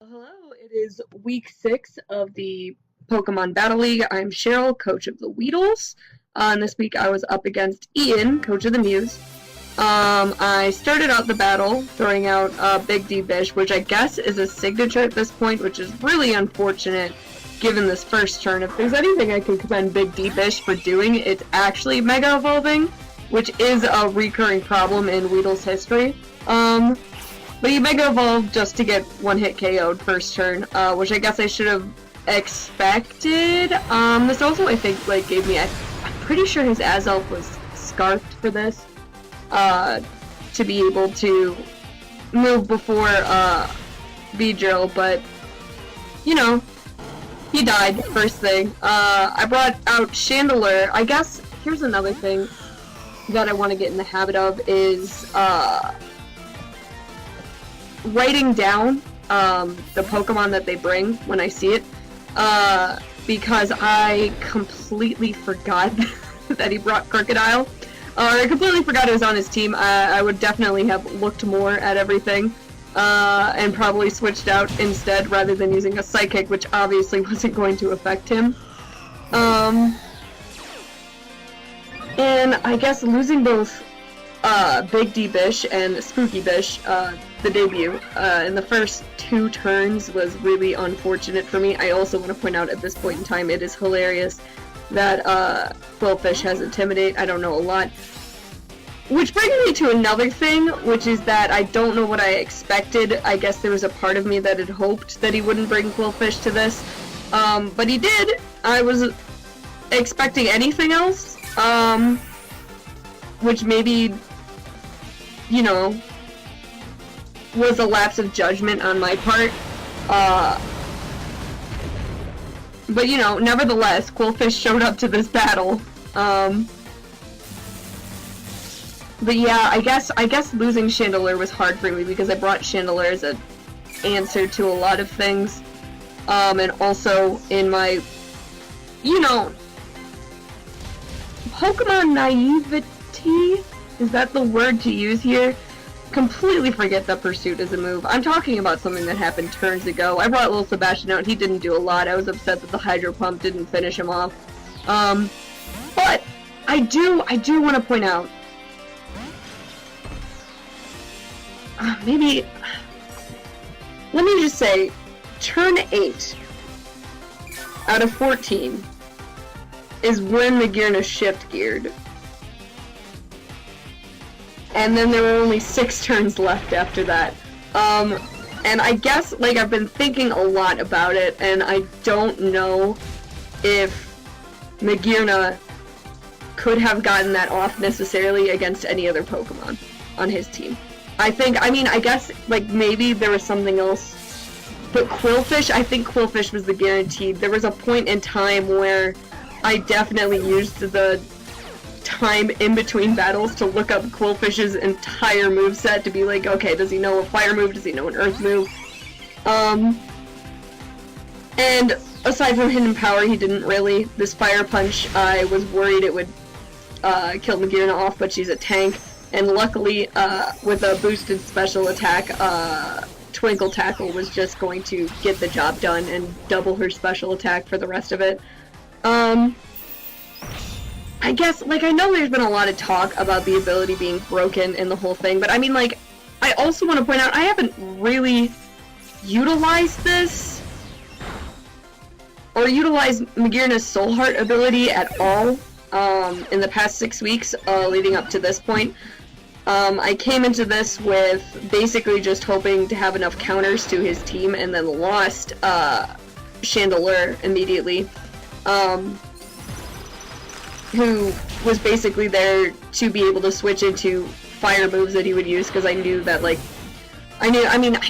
Hello, it is week 6 of the Pokemon Battle League. I'm Cheryl, coach of the Weedles. And this week I was up against Ian, coach of the Mews. I started out the battle throwing out Big D Bish, which I guess is a signature at this point, which is really unfortunate given this first turn. If there's anything I can commend Big D Bish for doing, it's actually Mega Evolving, which is a recurring problem in Weedle's history. But he Mega Evolved just to get one-hit KO'd first turn, which I guess I should have expected. This also, I think, like, gave me... I'm pretty sure his Azelf was scarfed for this, to be able to move before, Beedrill, but, you know, he died, first thing. I brought out Chandelure. I guess, here's another thing that I want to get in the habit of is, writing down the Pokemon that they bring when I see it, because I completely forgot that he brought Crocodile. I completely forgot it was on his team. I would definitely have looked more at everything, and probably switched out instead rather than using a Psychic, which obviously wasn't going to affect him. And I guess losing both Big D Bish and Spooky Bish, the debut, in the first 2 turns was really unfortunate for me. I also want to point out at this point in time, it is hilarious that Quillfish has Intimidate. I don't know a lot. Which brings me to another thing, which is that I don't know what I expected. I guess there was a part of me that had hoped that he wouldn't bring Quillfish to this, but he did. I was expecting anything else, which maybe, you know, was a lapse of judgment on my part. But you know, nevertheless, Quillfish showed up to this battle. But yeah, I guess losing Chandelure was hard for me because I brought Chandelure as an answer to a lot of things. And also in my, you know, Pokemon naivety? Is that the word to use here? Completely forget that Pursuit is a move. I'm talking about something that happened turns ago. I brought Little Sebastian out. He didn't do a lot. I was upset that the Hydro Pump didn't finish him off. But I do want to point out, maybe, let me just say, turn 8 out of 14 is when Magearna shift geared. And then there were only 6 turns left after that. And I guess, like, I've been thinking a lot about it, and I don't know if Magearna could have gotten that off necessarily against any other Pokemon on his team. I guess, like, maybe there was something else. But Quillfish, I think Quillfish was the guaranteed. There was a point in time where I definitely used the time in between battles to look up Quillfish's entire moveset to be like, okay, does he know a fire move? Does he know an earth move? And aside from Hidden Power, he didn't really. This Fire Punch, I was worried it would kill Magearna off, but she's a tank. And luckily, with a boosted special attack, Twinkle Tackle was just going to get the job done and double her special attack for the rest of it. I guess, like, I know there's been a lot of talk about the ability being broken and the whole thing, but I mean, like, I also want to point out I haven't really utilized this, or utilized Magearna's Soul Heart ability at all, in the past 6 weeks, leading up to this point. I came into this with basically just hoping to have enough counters to his team, and then lost, Chandelure immediately. Who was basically there to be able to switch into fire moves that he would use, because I knew that, like, I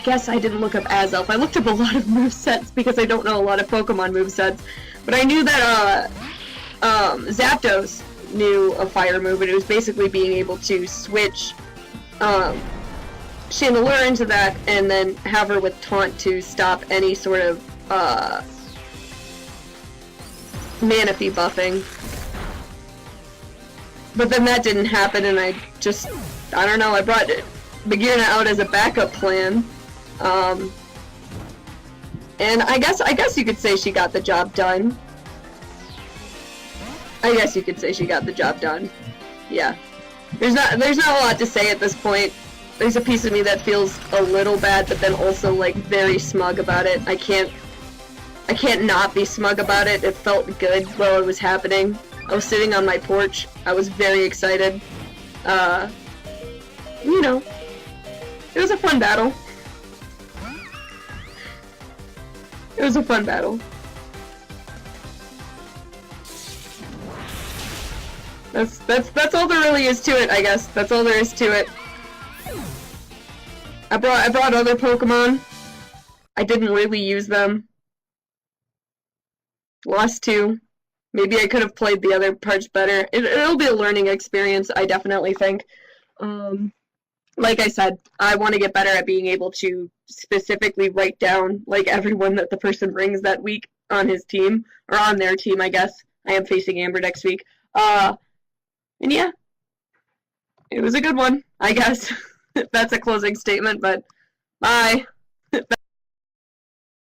guess I didn't look up Azelf. I looked up a lot of movesets because I don't know a lot of Pokemon movesets, but I knew that, Zapdos knew a fire move, and it was basically being able to switch, Chandelure into that, and then have her with Taunt to stop any sort of, Manaphy buffing. But then that didn't happen, and I don't know, I brought Magearna out as a backup plan. And I guess you could say she got the job done. I guess you could say she got the job done. Yeah. There's not a lot to say at this point. There's a piece of me that feels a little bad, but then also like very smug about it. I can't not be smug about it. It felt good while it was happening. I was sitting on my porch. I was very excited. You know, it was a fun battle. It was a fun battle. That's all there really is to it, I guess. That's all there is to it. I brought other Pokemon. I didn't really use them. Lost 2. Maybe I could have played the other parts better. It'll be a learning experience, I definitely think. Like I said, I want to get better at being able to specifically write down like everyone that the person brings that week on his team, or on their team, I guess. I am facing Amber next week. And yeah, it was a good one, I guess. That's a closing statement, but bye.